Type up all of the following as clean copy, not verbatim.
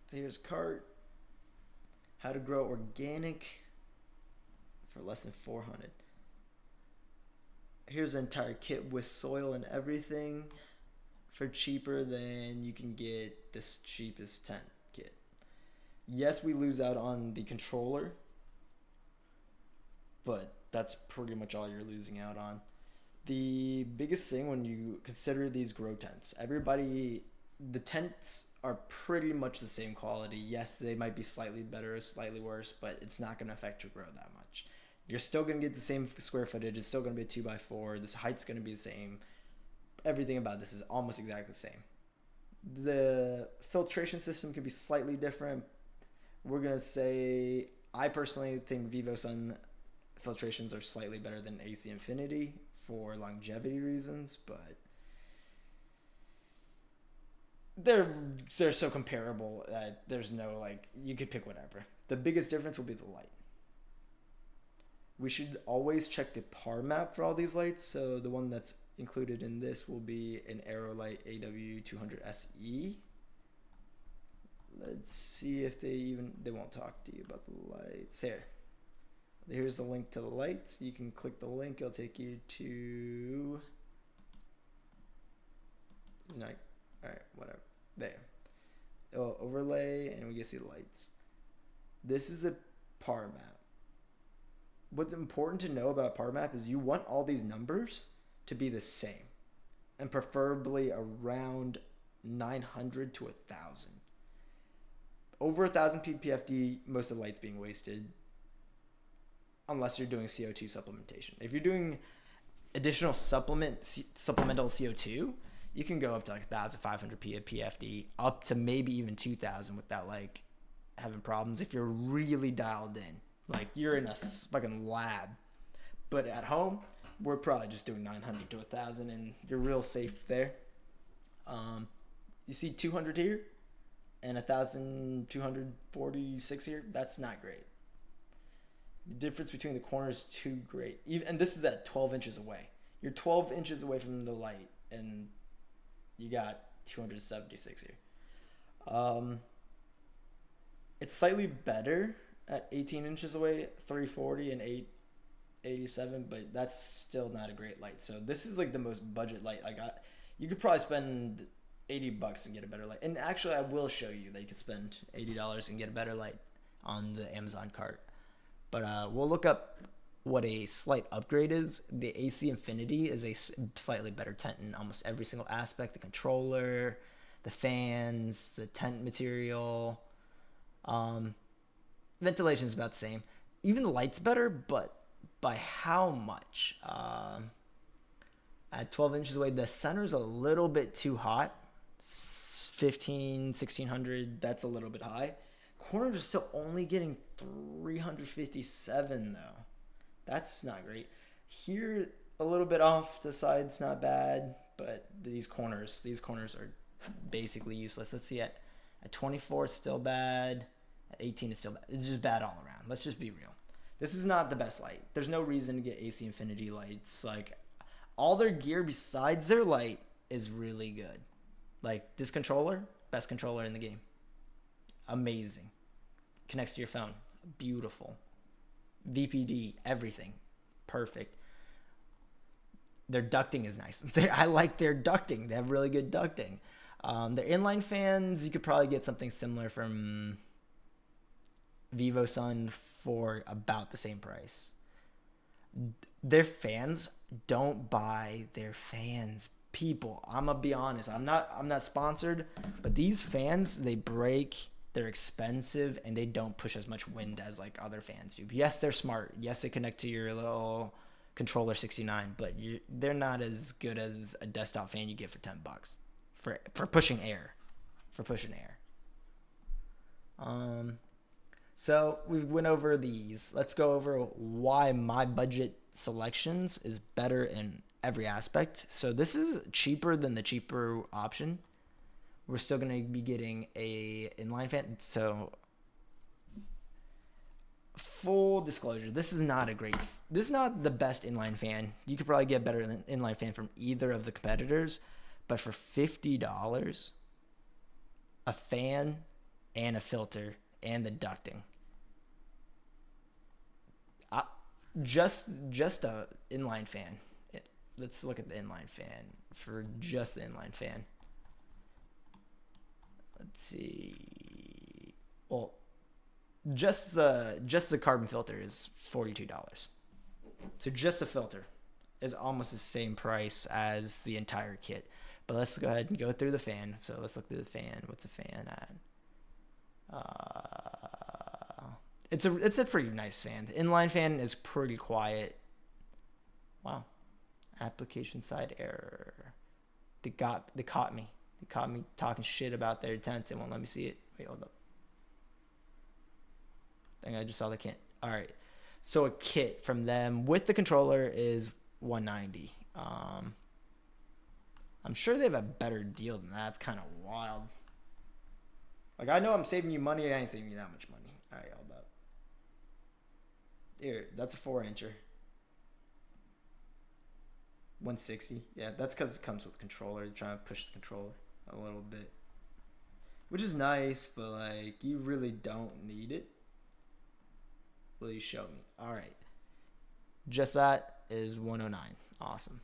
So here's cart. How to grow organic for less than 400. Here's an entire kit with soil and everything for cheaper than you can get this cheapest tent kit. Yes, we lose out on the controller, but that's pretty much all you're losing out on. The biggest thing when you consider these grow tents, the tents are pretty much the same quality. Yes, they might be slightly better or slightly worse, but it's not going to affect your grow that much. You're still going to get the same square footage. It's still going to be a 2x4. This height's going to be the same. Everything about this is almost exactly the same. The filtration system can be slightly different. We're going to say, I personally think VivoSun filtrations are slightly better than AC Infinity for longevity reasons, but they're so comparable that there's no, like, you could pick whatever. The biggest difference will be the light. We should always check the par map for all these lights. So the one that's included in this will be an Aerolite AW200SE. Let's see if they won't talk to you about the lights. Here's the link to the lights. You can click the link. It'll take you to, all right, whatever. There. It'll overlay and we can see the lights. This is the par map. What's important to know about par map is you want all these numbers to be the same, and preferably around 900 to 1,000. Over 1,000 ppfd, most of the light's being wasted, unless you're doing CO2 supplementation. If you're doing additional supplemental CO2, you can go up to like 1,500 ppfd, up to maybe even 2,000 without like having problems if you're really dialed in. Like you're in a fucking lab. But at home, we're probably just doing 900 to 1,000 and you're real safe there. You see 200 here and 1,246 here. That's not great. The difference between the corners is too great. And this is at 12 inches away. You're 12 inches away from the light and you got 276 here. It's slightly better at 18 inches away, 340 and 887, but that's still not a great light. So this is like the most budget light. You could probably spend $80 and get a better light. And actually, I will show you that you could spend $80 and get a better light on the Amazon cart. But we'll look up what a slight upgrade is. The AC Infinity is a slightly better tent in almost every single aspect. The controller, the fans, the tent material. Ventilation is about the same. Even the light's better, but by how much? At 12 inches away, the center's a little bit too hot. 1600, that's a little bit high. Corners are still only getting 357 though. That's not great. Here, a little bit off the side's not bad, but these corners are basically useless. Let's see, at 24 it's still bad. At 18 it's still bad. It's just bad all around. Let's just be real. This is not the best light. There's no reason to get AC Infinity lights. Like, all their gear besides their light is really good. Like, this controller, best controller in the game. Amazing. Connects to your phone. Beautiful. VPD, everything. Perfect. Their ducting is nice. I like their ducting. They have really good ducting. Their inline fans, you could probably get something similar from VivoSun for about the same price. Their fans, don't buy their fans. People, I'm gonna be honest, I'm not sponsored, but these fans, they break, they're expensive, and they don't push as much wind as like other fans do. Yes, they're smart. Yes, they connect to your little controller 69, but they're not as good as a desktop fan you get for $10 for pushing air. So we went over these. Let's go over why my budget selections is better in every aspect. So this is cheaper than the cheaper option. We're still going to be getting a inline fan. So full disclosure, this is not the best inline fan. You could probably get better than inline fan from either of the competitors, but for $50, a fan and a filter and the ducting. Just a inline fan. Let's look at the inline fan for just the inline fan. Let's see. Well, just the carbon filter is $42. So just the filter is almost the same price as the entire kit. But let's go ahead and go through the fan. So let's look through the fan. What's the fan at? It's a pretty nice fan. The inline fan is pretty quiet. Wow. Application side error. They caught me. They caught me talking shit about their tent and won't let me see it. Wait, hold up. I think I just saw the kit. All right. So a kit from them with the controller is $190. I'm sure they have a better deal than that. It's kind of wild. Like, I know I'm saving you money. I ain't saving you that much money. All right, hold up. Here, that's a 4-incher. $160. Yeah, that's because it comes with a controller. You're trying to push the controller a little bit, which is nice, but like, you really don't need it. Will you show me? All right. Just that is $109. Awesome.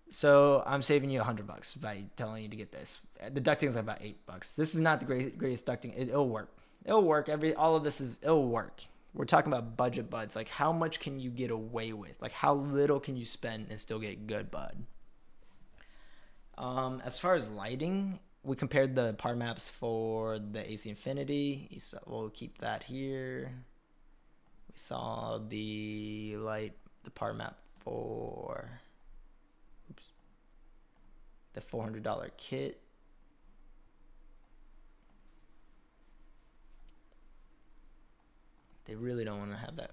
So I'm saving you $100 by telling you to get this. The ducting is like about $8. This is not the greatest ducting. It'll work. It'll work. All of this it'll work. We're talking about budget buds. Like, how much can you get away with? Like, how little can you spend and still get good bud? As far as lighting, we compared the par maps for the AC Infinity. So we'll keep that here. We saw the par map for the $400 kit. They really don't want to have that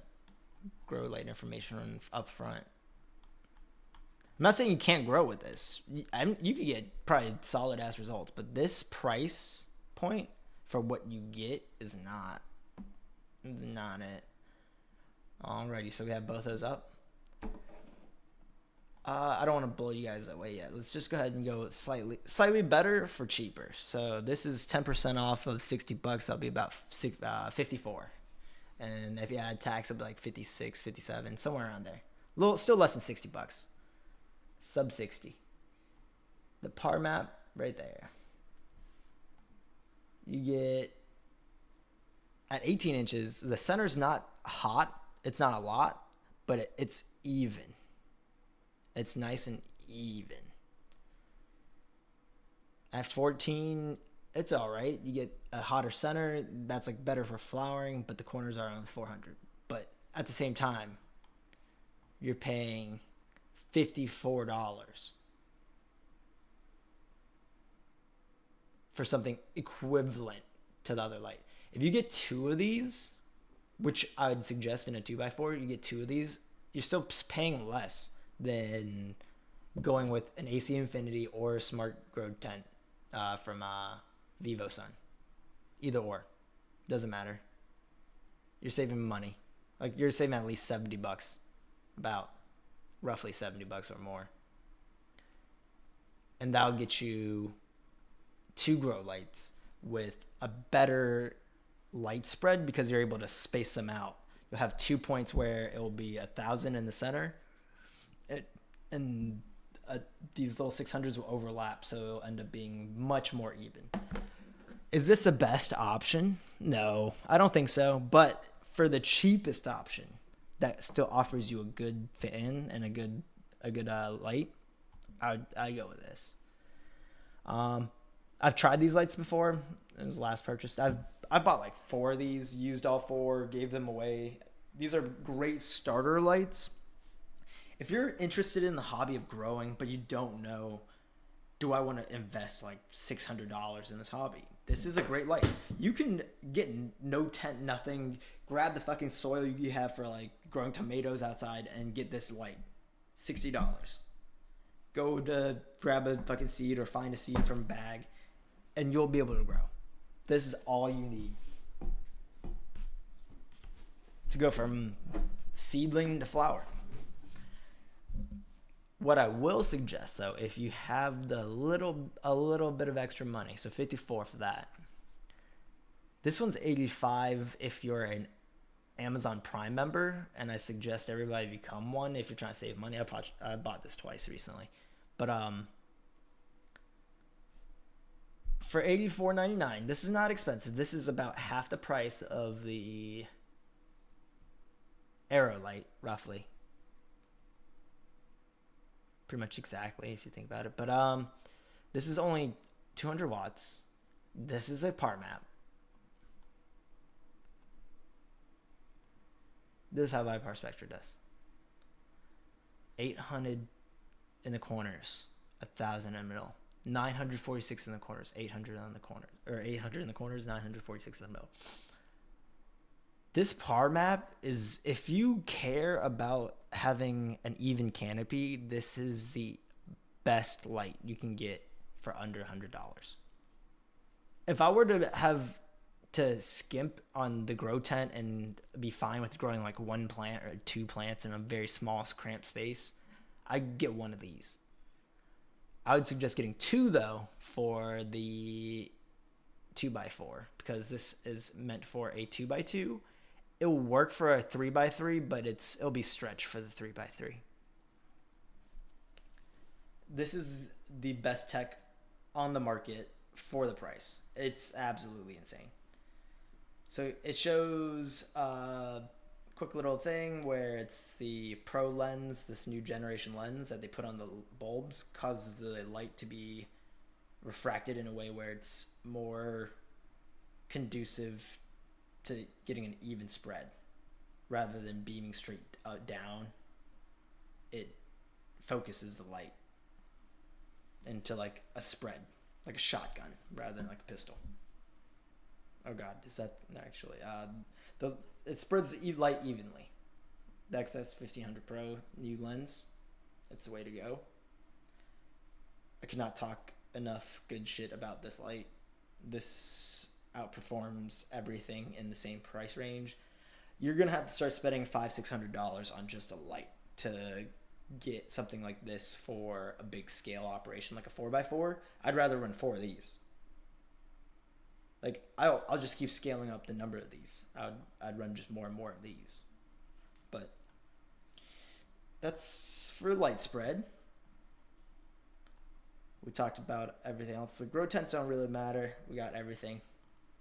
grow light information up front. I'm not saying you can't grow with this. You could get probably solid ass results, but this price point for what you get is not it. Alrighty, so we have both those up. I don't want to blow you guys away yet. Let's just go ahead and go slightly better for cheaper. So this is 10% off of $60. That'll be about $54. And if you add tax, it'll be like $56, $57, somewhere around there. Still less than $60. Sub 60. The par map right there. You get at 18 inches. The center's not hot. It's not a lot, but it's even. It's nice and even. At 14, it's all right. You get a hotter center. That's like better for flowering, but the corners are on 400. But at the same time, you're paying $54 for something equivalent to the other light. If you get two of these, which I would suggest in a 2x4, you get two of these, you're still paying less than going with an AC Infinity or a Smart Grow tent from Vivo Sun. Either or. Doesn't matter. You're saving money. Like, you're saving at least $70. About roughly $70 or more. And that'll get you two grow lights with a better light spread because you're able to space them out. You'll have 2 points where it will be 1,000 in the center, and these little 600s will overlap, so it'll end up being much more even. Is this the best option? No, I don't think so. But for the cheapest option that still offers you a good fan and a good light, I'd go with this. I've tried these lights before. It was last purchased. I bought like 4 of these, used all 4, gave them away. These are great starter lights. If you're interested in the hobby of growing, but you don't know, do I want to invest like $600 in this hobby? This is a great light. You can get no tent, nothing, grab the fucking soil you have for like growing tomatoes outside and get this light. $60. Go to grab a fucking seed or find a seed from a bag and you'll be able to grow. This is all you need to go from seedling to flower. What I will suggest though, if you have a little bit of extra money, so 54 for that. This one's 85 if you're an Amazon Prime member, and I suggest everybody become one if you're trying to save money. I bought this twice recently, but for $84.99, this is not expensive. This is about half the price of the Aerolite, roughly. Pretty much exactly, if you think about it. But this is only 200 watts. This is a part map. This is how Vipar Spectra does. 800 in the corners, 1,000 in the middle. 946 in the corners, 800 on the corner, or 800 in the corners, 946 in the middle. This par map is, if you care about having an even canopy, this is the best light you can get for under $100. If I were to have to skimp on the grow tent and be fine with growing like one plant or two plants in a very small cramped space, I'd get one of these. I would suggest getting two though for the 2x4, because this is meant for a 2x2. It will work for a 3x3, but it'll be stretched for the 3x3. This is the best tech on the market for the price. It's absolutely insane. So it shows a quick little thing where it's the Pro lens, this new generation lens that they put on the bulbs, causes the light to be refracted in a way where it's more conducive to getting an even spread rather than beaming straight down. It focuses the light into like a spread, like a shotgun rather than like a pistol. Oh god, is that actually it spreads light evenly. The XS 1500 Pro new lens, it's the way to go. I cannot talk enough good shit about this light. This outperforms everything in the same price range. You're gonna have to start spending $500-$600 on just a light to get something like this for a big scale operation like a 4x4. I'd rather run 4 of these. Like I'll just keep scaling up the number of these. I'd run just more and more of these. But that's for light spread. We talked about everything else. The grow tents don't really matter. We got everything.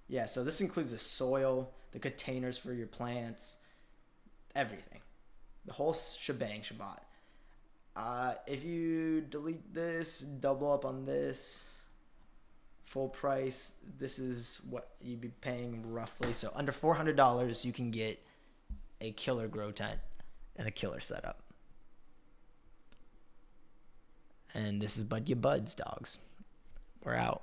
Yeah, so this includes the soil, the containers for your plants, everything. The whole shebang Shabbat. If you delete this, double up on this, full price, this is what you'd be paying roughly. So under $400, you can get a killer grow tent and a killer setup. And this is Bud Ya Buds, dogs. We're out.